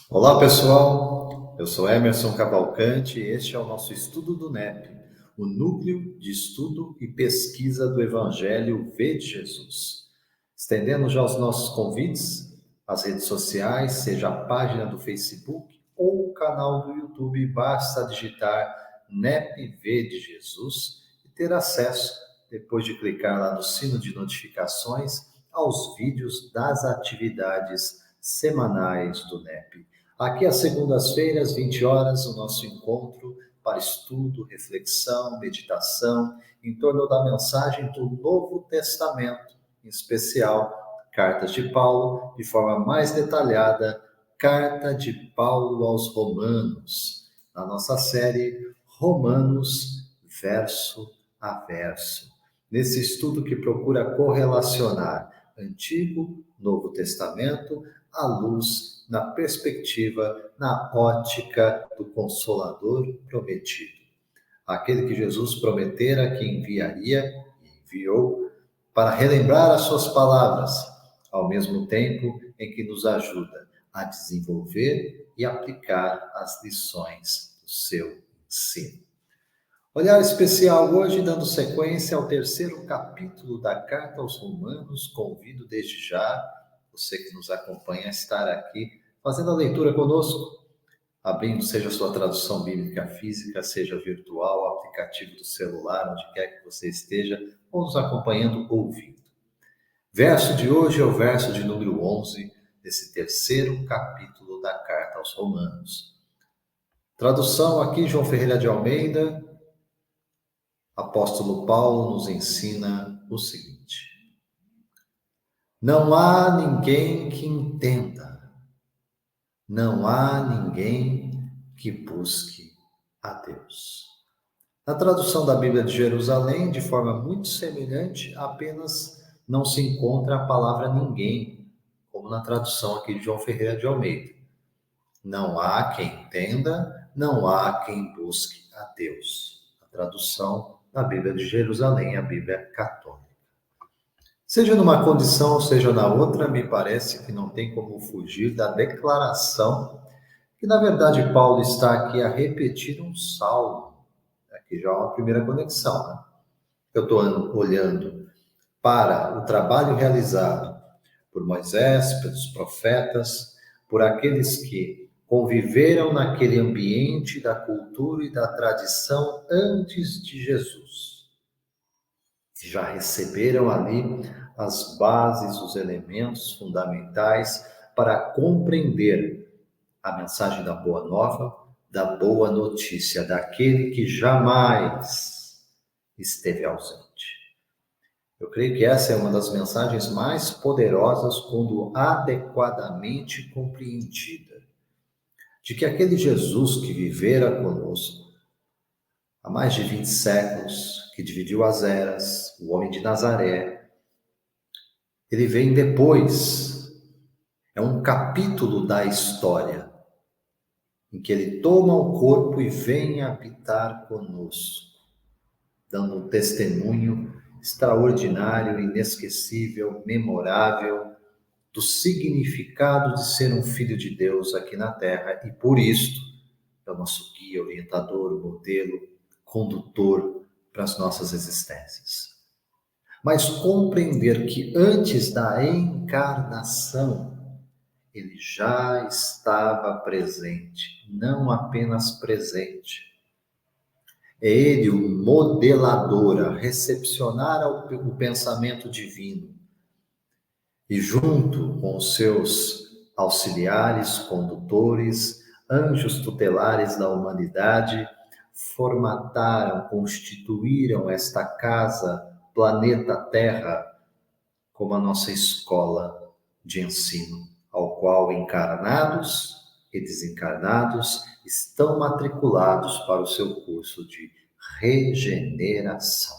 Olá, pessoal. Eu sou Emerson Cavalcante e este é o nosso estudo do NEP, o Núcleo de Estudo e Pesquisa do Evangelho V de Jesus. Estendendo já os nossos convites às redes sociais, seja a página do Facebook ou o canal do YouTube, basta digitar NEP V de Jesus e ter acesso, depois de clicar lá no sino de notificações, aos vídeos das atividades semanais do NEP. Aqui às segundas-feiras, 20 horas, o nosso encontro para estudo, reflexão, meditação em torno da mensagem do Novo Testamento, em especial Cartas de Paulo, de forma mais detalhada, Carta de Paulo aos Romanos, na nossa série Romanos verso a verso. Nesse estudo que procura correlacionar Antigo, Novo Testamento, à luz, na perspectiva, na ótica do Consolador prometido. Aquele que Jesus prometera que enviaria e enviou para relembrar as suas palavras, ao mesmo tempo em que nos ajuda a desenvolver e aplicar as lições do seu ensino. Olhar especial hoje, dando sequência ao terceiro capítulo da Carta aos Romanos. Convido desde já você que nos acompanha a estar aqui fazendo a leitura conosco, abrindo seja a sua tradução bíblica física, seja virtual, aplicativo do celular, onde quer que você esteja, ou nos acompanhando ouvindo. Verso de hoje é o verso de número 11 desse terceiro capítulo da Carta aos Romanos. Tradução aqui, João Ferreira de Almeida. Apóstolo Paulo nos ensina o seguinte: não há ninguém que entenda, não há ninguém que busque a Deus. Na tradução da Bíblia de Jerusalém, de forma muito semelhante, apenas não se encontra a palavra ninguém, como na tradução aqui de João Ferreira de Almeida. Não há quem entenda, não há quem busque a Deus. A tradução da Bíblia de Jerusalém, a Bíblia católica. Seja numa condição ou seja na outra, me parece que não tem como fugir da declaração que, na verdade, Paulo está aqui a repetir um salmo. Aqui já é uma primeira conexão, né? Eu estou olhando para o trabalho realizado por Moisés, pelos profetas, por aqueles que conviveram naquele ambiente da cultura e da tradição antes de Jesus. E já receberam ali as bases, os elementos fundamentais para compreender a mensagem da boa nova, da boa notícia, daquele que jamais esteve ausente. Eu creio que essa é uma das mensagens mais poderosas quando adequadamente compreendida, de que aquele Jesus que vivera conosco há mais de 20 séculos, que dividiu as eras, o homem de Nazaré, ele vem depois, é um capítulo da história, em que ele toma o corpo e vem habitar conosco, dando um testemunho extraordinário, inesquecível, memorável, do significado de ser um filho de Deus aqui na Terra, e por isto é o nosso guia, orientador, modelo, condutor para as nossas existências. Mas compreender que antes da encarnação, ele já estava presente, não apenas presente. É ele o modelador, a recepcionar o pensamento divino. E junto com os seus auxiliares, condutores, anjos tutelares da humanidade, formataram, constituíram esta casa, planeta Terra, como a nossa escola de ensino, ao qual encarnados e desencarnados estão matriculados para o seu curso de regeneração.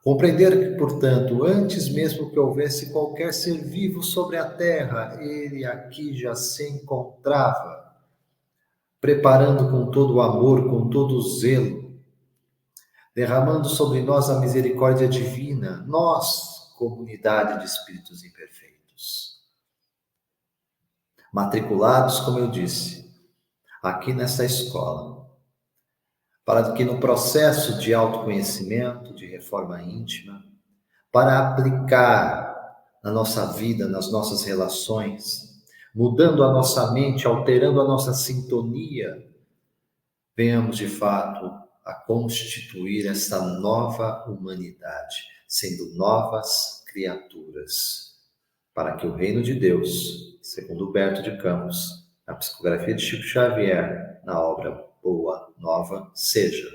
Compreender que, portanto, antes mesmo que houvesse qualquer ser vivo sobre a Terra, ele aqui já se encontrava, preparando com todo o amor, com todo o zelo, derramando sobre nós a misericórdia divina, nós, comunidade de espíritos imperfeitos. matriculados, como eu disse, aqui nessa escola, para que no processo de autoconhecimento, de reforma íntima, para aplicar na nossa vida, nas nossas relações, mudando a nossa mente, alterando a nossa sintonia, venhamos de fato a constituir essa nova humanidade, sendo novas criaturas, para que o reino de Deus, segundo Humberto de Campos, na psicografia de Chico Xavier, na obra Boa Nova, seja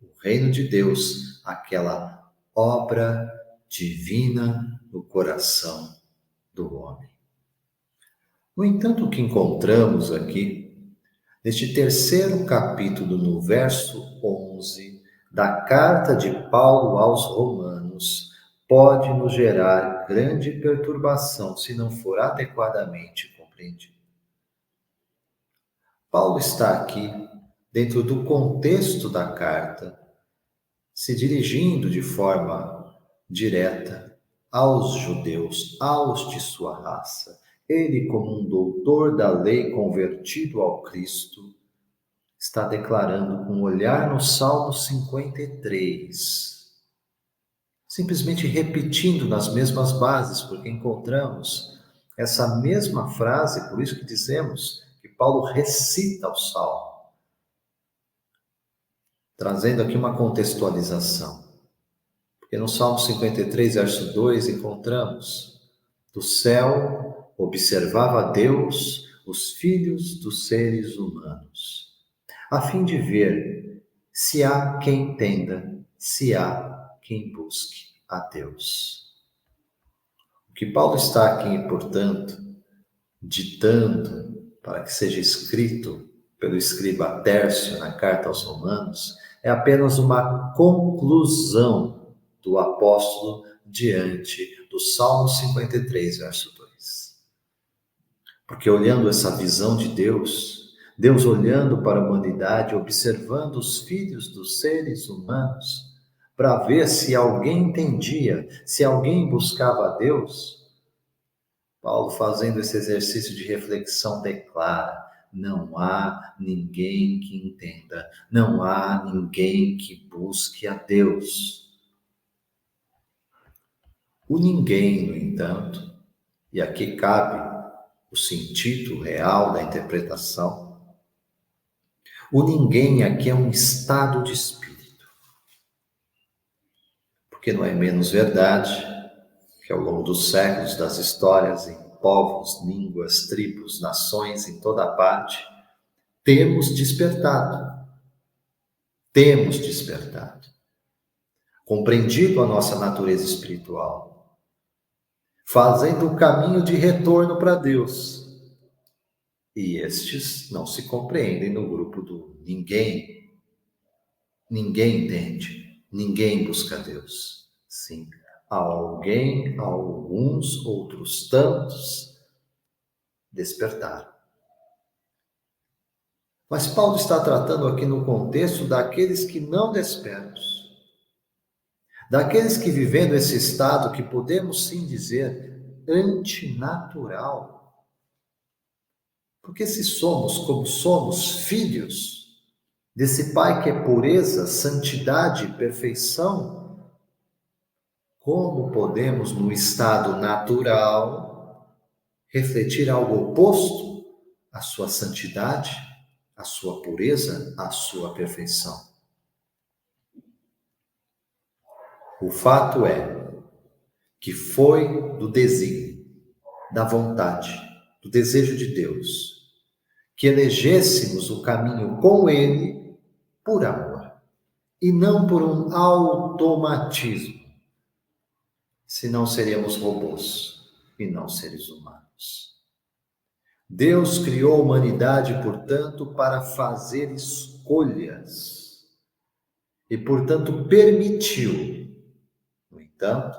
o reino de Deus aquela obra divina no coração do homem. No entanto, o que encontramos aqui, neste terceiro capítulo, no verso 11, da carta de Paulo aos Romanos, pode nos gerar grande perturbação se não for adequadamente compreendido. Paulo está aqui, dentro do contexto da carta, se dirigindo de forma direta aos judeus, aos de sua raça. Ele, como um doutor da lei convertido ao Cristo, está declarando com um olhar no Salmo 53, simplesmente repetindo nas mesmas bases, porque encontramos essa mesma frase, por isso que dizemos que Paulo recita o Salmo, trazendo aqui uma contextualização. Porque no Salmo 53, verso 2, encontramos: do céu observava Deus os filhos dos seres humanos, a fim de ver se há quem entenda, se há quem busque a Deus. O que Paulo está aqui, portanto, ditando para que seja escrito pelo escriba Tércio na carta aos Romanos, é apenas uma conclusão do apóstolo diante do Salmo 53, verso 2. Porque olhando essa visão de Deus, Deus olhando para a humanidade, observando os filhos dos seres humanos, para ver se alguém entendia, se alguém buscava a Deus, Paulo, fazendo esse exercício de reflexão, declara: não há ninguém que entenda, não há ninguém que busque a Deus. O ninguém, no entanto, e aqui cabe o sentido real da interpretação, o ninguém aqui é um estado de espírito. Porque não é menos verdade que ao longo dos séculos, das histórias, em povos, línguas, tribos, nações, em toda parte, temos despertado, compreendido a nossa natureza espiritual, fazendo o caminho de retorno para Deus. E estes não se compreendem no grupo do ninguém. Ninguém entende, ninguém busca Deus. Sim, há alguém, há alguns, outros tantos despertaram. Mas Paulo está tratando aqui no contexto daqueles que não despertos, daqueles que vivendo esse estado que podemos sim dizer antinatural. Porque se somos como somos filhos desse Pai que é pureza, santidade, perfeição, como podemos no estado natural refletir algo oposto à sua santidade, à sua pureza, à sua perfeição? O fato é que foi do desígnio, da vontade, do desejo de Deus, que elegêssemos o caminho com Ele por amor, e não por um automatismo, senão seríamos robôs e não seres humanos. Deus criou a humanidade, portanto, para fazer escolhas, e, portanto, permitiu. No entanto,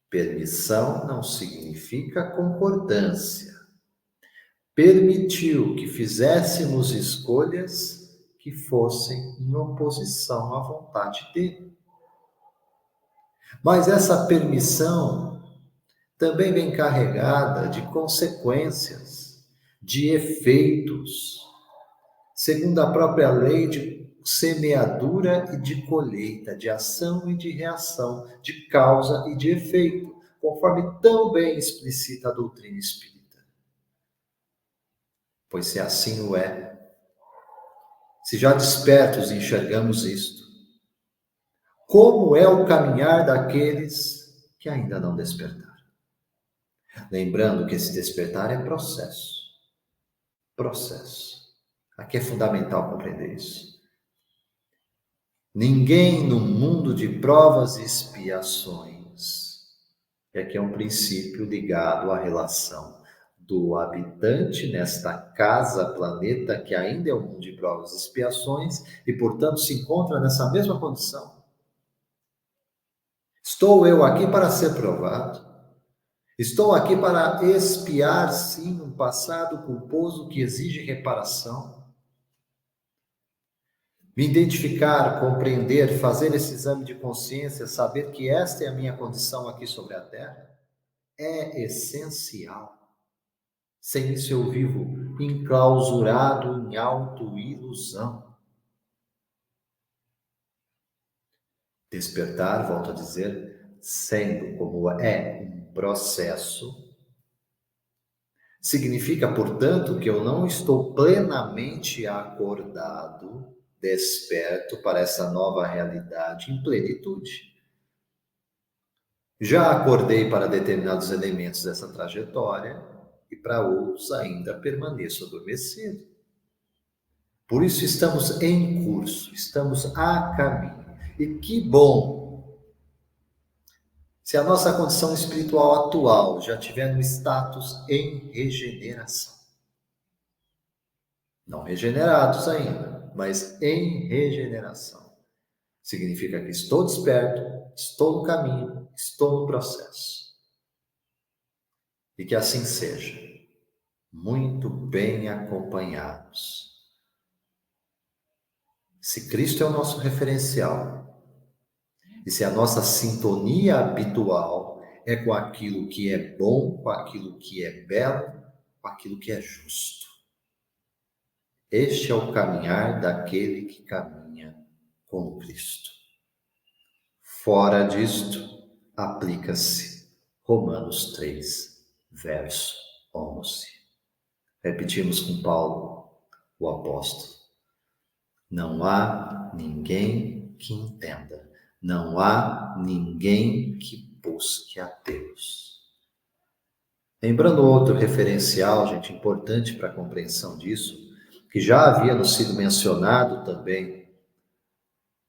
permissão não significa concordância. Permitiu que fizéssemos escolhas que fossem em oposição à vontade dele. Mas essa permissão também vem carregada de consequências, de efeitos, segundo a própria lei de semeadura e de colheita, de ação e de reação, de causa e de efeito, conforme tão bem explicita a doutrina espírita. Pois se assim o é, se já despertos enxergamos isto, como é o caminhar daqueles que ainda não despertaram? Lembrando que esse despertar é processo. Processo. Aqui é fundamental compreender isso. Ninguém no mundo de provas e expiações, e aqui é um princípio ligado à relação do habitante nesta casa, planeta, que ainda é um mundo de provas e expiações, e portanto se encontra nessa mesma condição. Estou eu aqui para ser provado. Estou aqui para expiar, sim, um passado culposo que exige reparação. Me identificar, compreender, fazer esse exame de consciência, saber que esta é a minha condição aqui sobre a Terra, é essencial. Sem isso eu vivo enclausurado em autoilusão. Despertar, volto a dizer, sendo como é um processo, significa, portanto, que eu não estou plenamente acordado, desperto para essa nova realidade em plenitude. Já acordei para determinados elementos dessa trajetória e para outros ainda permaneço adormecido. Por isso estamos em curso, estamos a caminho. E que bom se a nossa condição espiritual atual já tiver no status em regeneração. Não regenerados ainda, mas em regeneração. Significa que estou desperto, estou no caminho, estou no processo. E que assim seja, muito bem acompanhados. Se Cristo é o nosso referencial, e se a nossa sintonia habitual é com aquilo que é bom, com aquilo que é belo, com aquilo que é justo. Este é o caminhar daquele que caminha com Cristo. Fora disto, aplica-se Romanos 3, verso 11. Repetimos com Paulo, o apóstolo. Não há ninguém que entenda, não há ninguém que busque a Deus. Lembrando outro referencial, gente, importante para a compreensão disso, que já havia nos sido mencionado também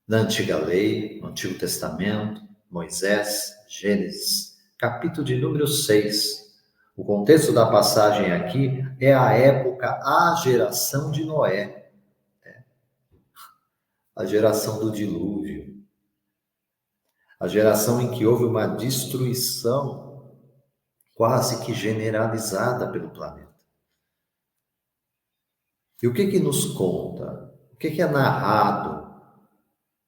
na Antiga Lei, no Antigo Testamento, Moisés, Gênesis, capítulo de número 6. O contexto da passagem aqui é a época, a geração de Noé, a geração do dilúvio, a geração em que houve uma destruição quase que generalizada pelo planeta. E o que nos conta? O que é narrado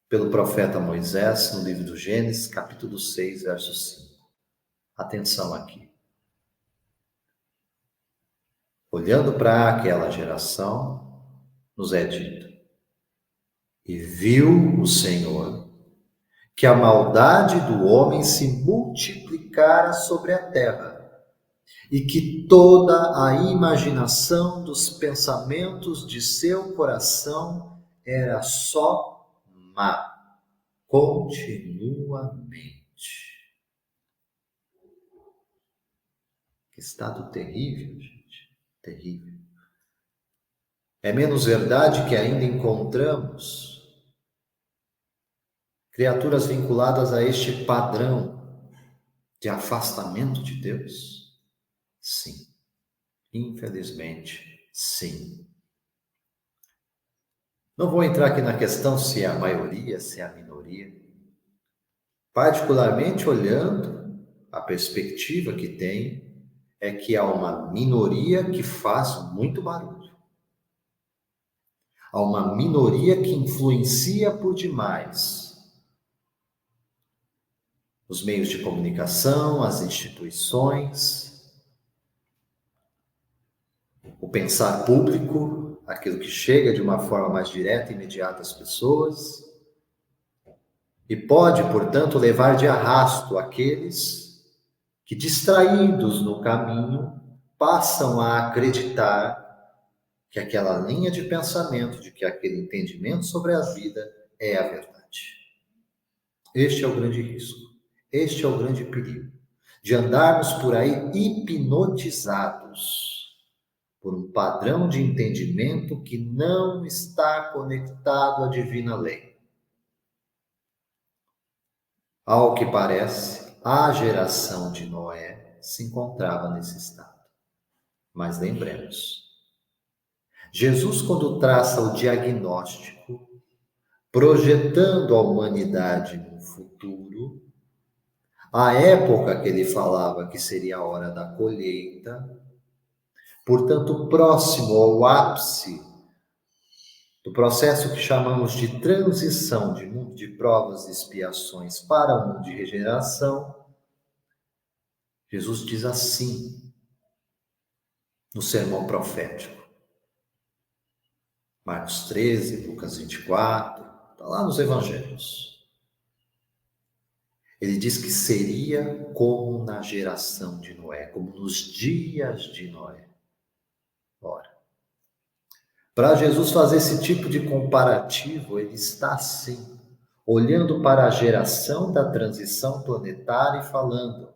pelo profeta Moisés no livro do Gênesis, capítulo 6, verso 5? Atenção aqui. Olhando para aquela geração, nos é dito: e viu o Senhor que a maldade do homem se multiplicara sobre a terra, e que toda a imaginação dos pensamentos de seu coração era só má, continuamente. Que estado terrível, gente, terrível. É menos verdade que ainda encontramos criaturas vinculadas a este padrão de afastamento de Deus? Sim. Infelizmente, sim. Não vou entrar aqui na questão se é a maioria, se é a minoria. Particularmente olhando a perspectiva que tem, é que há uma minoria que faz muito barulho. Há uma minoria que influencia por demais os meios de comunicação, as instituições, o pensar público, aquilo que chega de uma forma mais direta e imediata às pessoas, e pode, portanto, levar de arrasto aqueles que, distraídos no caminho, passam a acreditar que aquela linha de pensamento, de que aquele entendimento sobre a vida é a verdade. Este é o grande risco, este é o grande perigo, de andarmos por aí hipnotizados por um padrão de entendimento que não está conectado à divina lei. Ao que parece, a geração de Noé se encontrava nesse estado. Mas lembremos, Jesus, quando traça o diagnóstico, projetando a humanidade no futuro, a época que ele falava que seria a hora da colheita, portanto, próximo ao ápice do processo que chamamos de transição de mundo de provas e expiações para o mundo de regeneração, Jesus diz assim no sermão profético. Marcos 13, Lucas 24, está lá nos evangelhos. Ele diz que seria como na geração de Noé, como nos dias de Noé. Ora, para Jesus fazer esse tipo de comparativo, ele está assim, olhando para a geração da transição planetária e falando: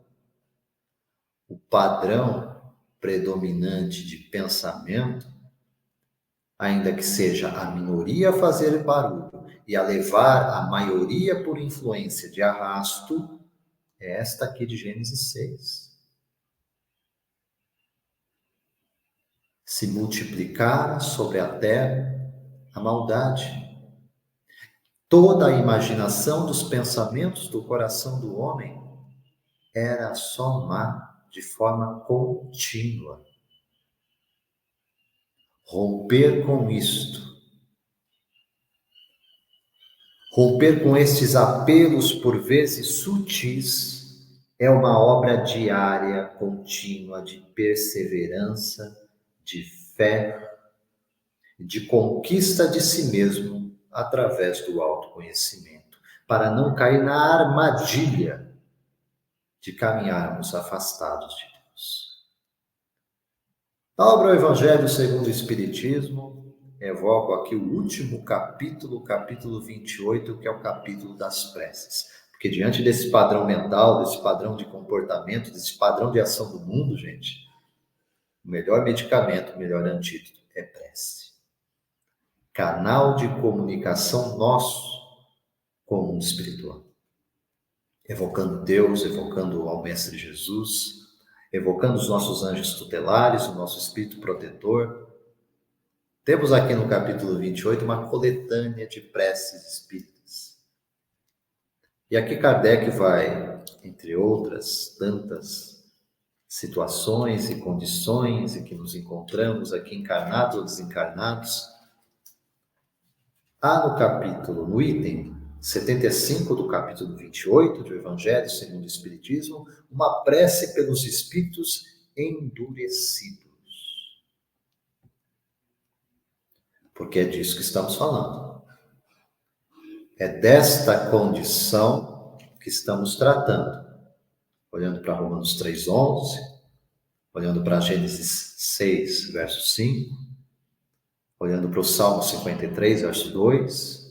o padrão predominante de pensamento, ainda que seja a minoria a fazer barulho e a levar a maioria por influência de arrasto, é esta aqui de Gênesis 6. Se multiplicar sobre a terra a maldade. Toda a imaginação dos pensamentos do coração do homem era só má de forma contínua. Romper com isto, romper com estes apelos por vezes sutis, é uma obra diária, contínua, de perseverança, de fé, de conquista de si mesmo através do autoconhecimento, para não cair na armadilha de caminharmos afastados de Deus. Na obra O Evangelho segundo o Espiritismo, evoco aqui o último capítulo, o capítulo 28, que é o capítulo das preces. Porque diante desse padrão mental, desse padrão de comportamento, desse padrão de ação do mundo, gente, o melhor medicamento, o melhor antídoto é prece. Canal de comunicação nosso com o mundo espiritual. Evocando Deus, evocando ao Mestre Jesus, evocando os nossos anjos tutelares, o nosso espírito protetor. Temos aqui no capítulo 28 uma coletânea de preces espíritas. E aqui Kardec vai, entre outras tantas situações e condições em que nos encontramos aqui encarnados ou desencarnados, há no capítulo, no item 75 do capítulo 28 do Evangelho segundo o Espiritismo, uma prece pelos espíritos endurecidos. Porque é disso que estamos falando. É desta condição que estamos tratando. Olhando para Romanos 3,11, olhando para Gênesis 6, verso 5, olhando para o Salmo 53, verso 2,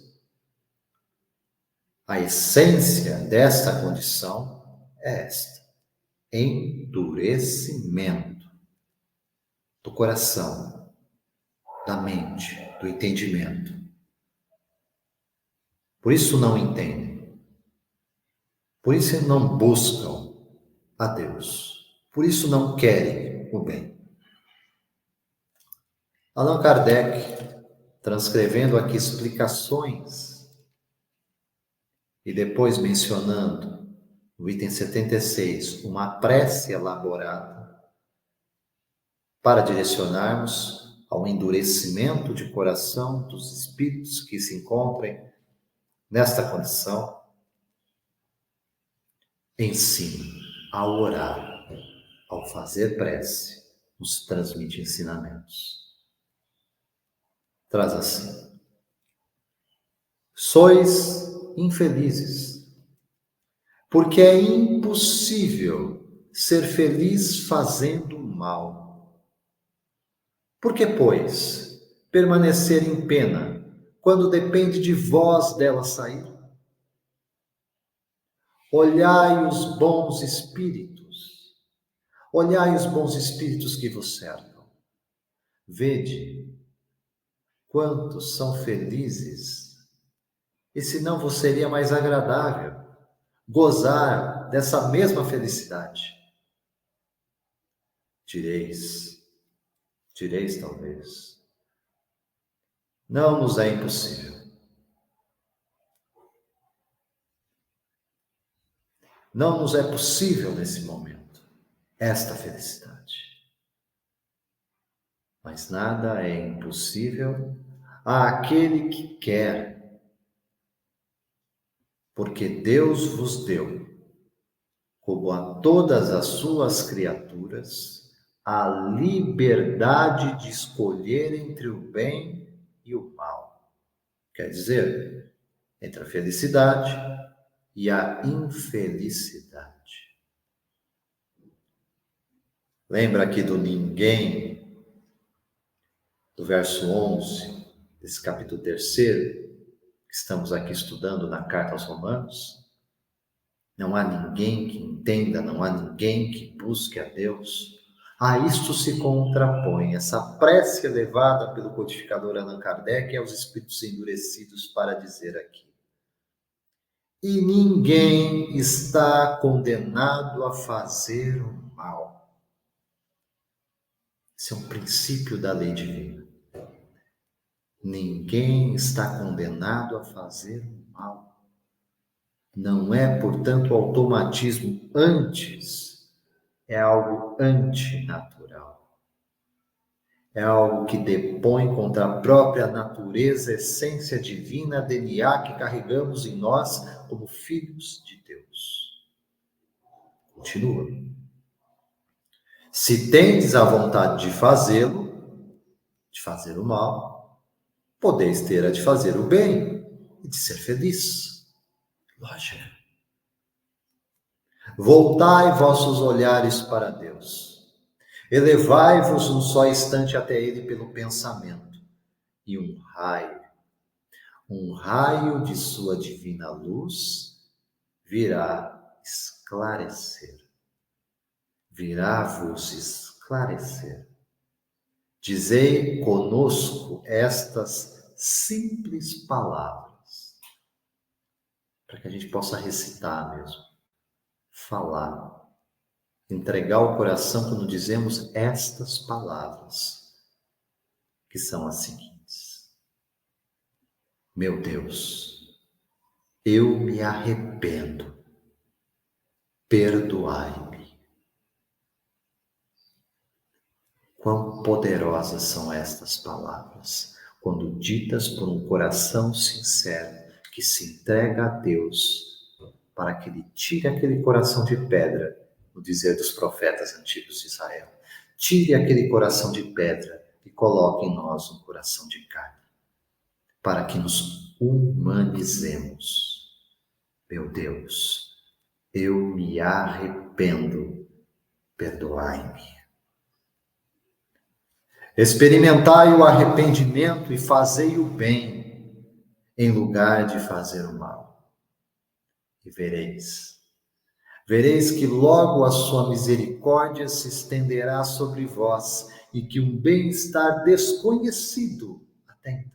a essência desta condição é esta: endurecimento do coração, da mente, do entendimento. Por isso não entendem. Por isso não buscam a Deus. Por isso não querem o bem. Allan Kardec, transcrevendo aqui explicações e depois mencionando no item 76 uma prece elaborada para direcionarmos ao endurecimento de coração dos espíritos que se encontrem nesta condição, ensina a orar, ao fazer prece, nos transmite ensinamentos. Traz assim: sois infelizes, porque é impossível ser feliz fazendo mal. Por que, pois, permanecer em pena, quando depende de vós dela sair? Olhai os bons espíritos, olhai os bons espíritos que vos cercam. Vede quantos são felizes, e se não vos seria mais agradável gozar dessa mesma felicidade? Direis talvez, não nos é impossível. Não nos é possível nesse momento esta felicidade. Mas nada é impossível àquele que quer, porque Deus vos deu, como a todas as suas criaturas, a liberdade de escolher entre o bem e o mal. Quer dizer, entre a felicidade e a infelicidade. Lembra aqui do ninguém, do verso 11, desse capítulo 3º, que estamos aqui estudando na Carta aos Romanos? Não há ninguém que entenda, não há ninguém que busque a Deus. A isto se contrapõe essa prece elevada pelo codificador Allan Kardec aos espíritos endurecidos para dizer aqui: e ninguém está condenado a fazer o mal. Esse é um princípio da lei divina. Ninguém está condenado a fazer o mal. Não é, portanto, automatismo, antes é algo antinatural. É algo que depõe contra a própria natureza, essência divina, DNA que carregamos em nós como filhos de Deus. Continua. Se tendes a vontade de fazê-lo, de fazer o mal, podeis ter a de fazer o bem e de ser feliz. Lógico. Voltai vossos olhares para Deus. Elevai-vos um só instante até Ele pelo pensamento, e um raio de sua divina luz virá esclarecer. Virá vos esclarecer. Dizei conosco estas simples palavras, para que a gente possa recitar mesmo, falar, entregar o coração quando dizemos estas palavras, que são as seguintes: meu Deus, eu me arrependo, perdoai-me. Quão poderosas são estas palavras, quando ditas por um coração sincero, que se entrega a Deus, para que Ele tire aquele coração de pedra, no dizer dos profetas antigos de Israel. Tire aquele coração de pedra e coloque em nós um coração de carne, para que nos humanizemos. Meu Deus, eu me arrependo, perdoai-me. Experimentai o arrependimento e fazei o bem, em lugar de fazer o mal. E vereis que logo a sua misericórdia se estenderá sobre vós e que um bem-estar desconhecido até então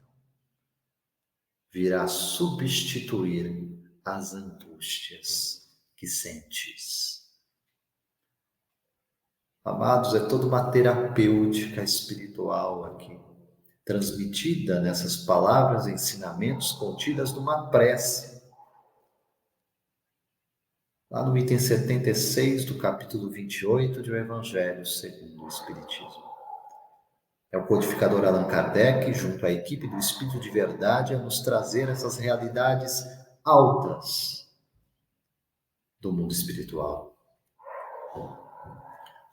virá substituir as angústias que sentis. Amados, é toda uma terapêutica espiritual aqui, transmitida nessas palavras e ensinamentos contidas numa prece. Lá no item 76 do capítulo 28 do Evangelho segundo o Espiritismo. É o codificador Allan Kardec, junto à equipe do Espírito de Verdade, a nos trazer essas realidades altas do mundo espiritual.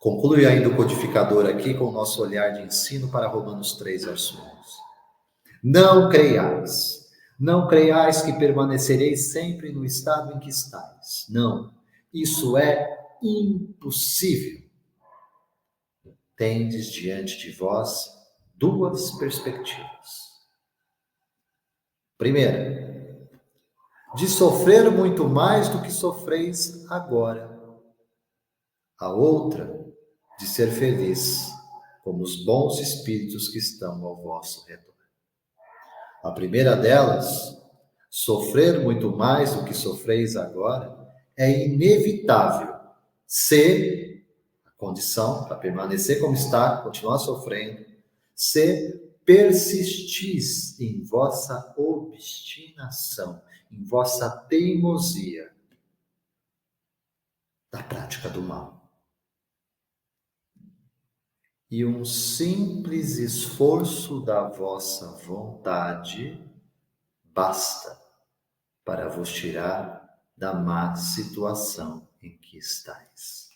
Conclui ainda o codificador aqui com o nosso olhar de ensino para Romanos 3, verso 11. Não creiais que permanecereis sempre no estado em que estáis. Não, isso é impossível. Tendes diante de vós duas perspectivas. Primeira, de sofrer muito mais do que sofreis agora. A outra, de ser feliz, como os bons espíritos que estão ao vosso redor. A primeira delas, sofrer muito mais do que sofreis agora, é inevitável se a condição para permanecer como está, continuar sofrendo, se persistis em vossa obstinação, em vossa teimosia da prática do mal. E um simples esforço da vossa vontade basta para vos tirar da má situação em que estáis.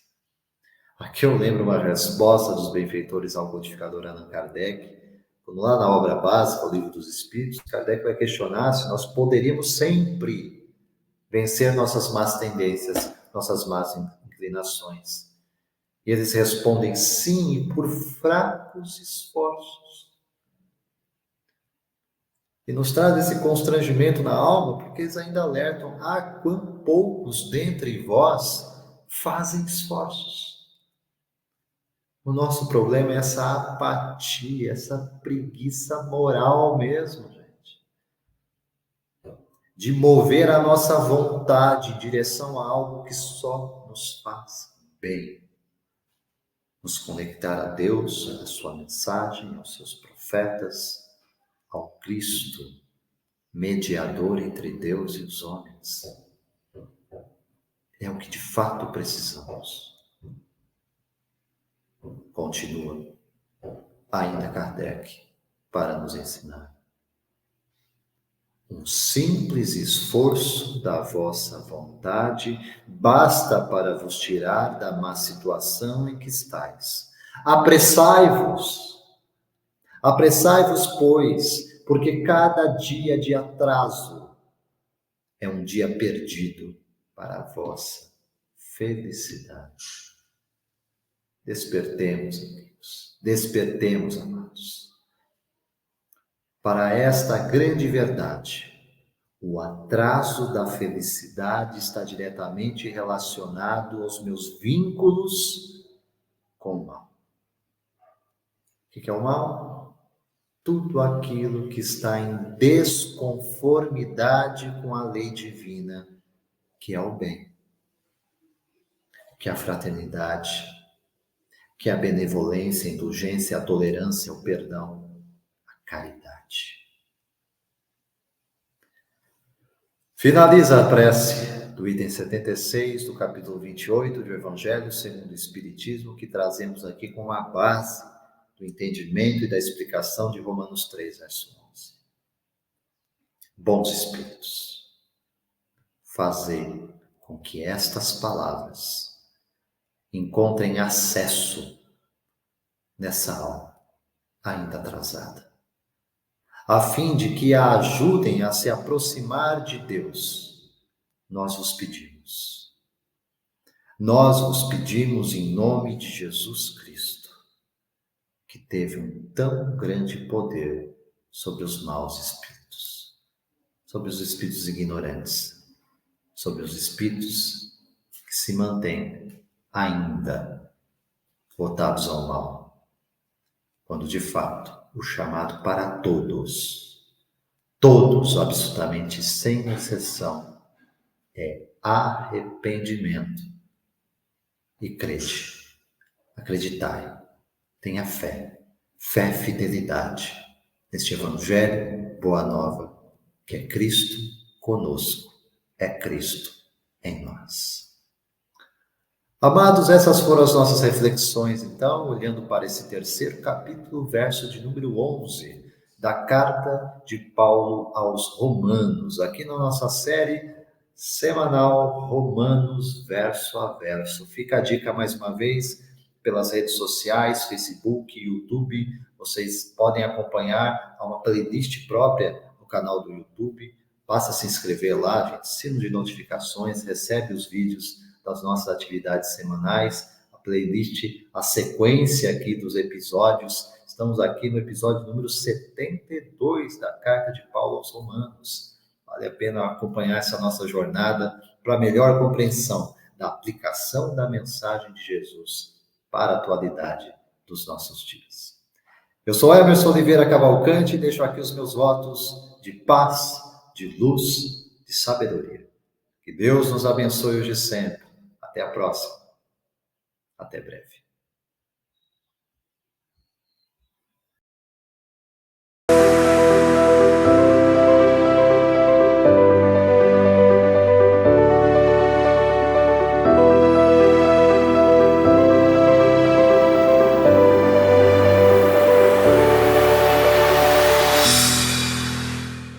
Aqui eu lembro uma resposta dos benfeitores ao codificador Allan Kardec, quando lá na obra básica, o Livro dos Espíritos, Kardec vai questionar se nós poderíamos sempre vencer nossas más tendências, nossas más inclinações. E eles respondem sim, por fracos esforços. E nos traz esse constrangimento na alma, porque eles ainda alertam: quão poucos dentre vós fazem esforços. O nosso problema é essa apatia, essa preguiça moral mesmo, gente. De mover a nossa vontade em direção a algo que só nos faz bem. Nos conectar a Deus, a sua mensagem, aos seus profetas, ao Cristo, mediador entre Deus e os homens. É o que de fato precisamos. Continua ainda Kardec para nos ensinar. Um simples esforço da vossa vontade basta para vos tirar da má situação em que estáis. Apressai-vos, pois, porque cada dia de atraso é um dia perdido para a vossa felicidade. Despertemos, amigos, despertemos, amados, para esta grande verdade. O atraso da felicidade está diretamente relacionado aos meus vínculos com o mal. O que é o mal? Tudo aquilo que está em desconformidade com a lei divina, que é o bem, que é a fraternidade, que é a benevolência, a indulgência, a tolerância, o perdão, a caridade. Finaliza a prece do item 76 do capítulo 28 do Evangelho segundo o Espiritismo, que trazemos aqui como a base do entendimento e da explicação de Romanos 3, verso 11. Bons Espíritos, fazei com que estas palavras encontrem acesso nessa alma ainda atrasada, a fim de que a ajudem a se aproximar de Deus. Nós vos pedimos. Nós vos pedimos em nome de Jesus Cristo, que teve um tão grande poder sobre os maus espíritos, sobre os espíritos ignorantes, sobre os espíritos que se mantêm ainda votados ao mal, quando de fato o chamado para todos, absolutamente sem exceção, é arrependimento e crede. Acreditai, tenha fé, fidelidade neste Evangelho, boa nova, que é Cristo conosco, é Cristo em nós. Amados, essas foram as nossas reflexões, então, olhando para esse terceiro capítulo, verso de número 11, da carta de Paulo aos Romanos, aqui na nossa série semanal Romanos verso a verso. Fica a dica mais uma vez, pelas redes sociais, Facebook, YouTube. Vocês podem acompanhar uma playlist própria no canal do YouTube. Basta se inscrever lá, gente, sino de notificações, recebe os vídeos das nossas atividades semanais, a playlist, a sequência aqui dos episódios. Estamos aqui no episódio número 72 da Carta de Paulo aos Romanos. Vale a pena acompanhar essa nossa jornada para melhor compreensão da aplicação da mensagem de Jesus para a atualidade dos nossos dias. Eu sou Emerson Oliveira Cavalcante e deixo aqui os meus votos de paz, de luz, de sabedoria. Que Deus nos abençoe hoje e sempre. Até a próxima. Até breve.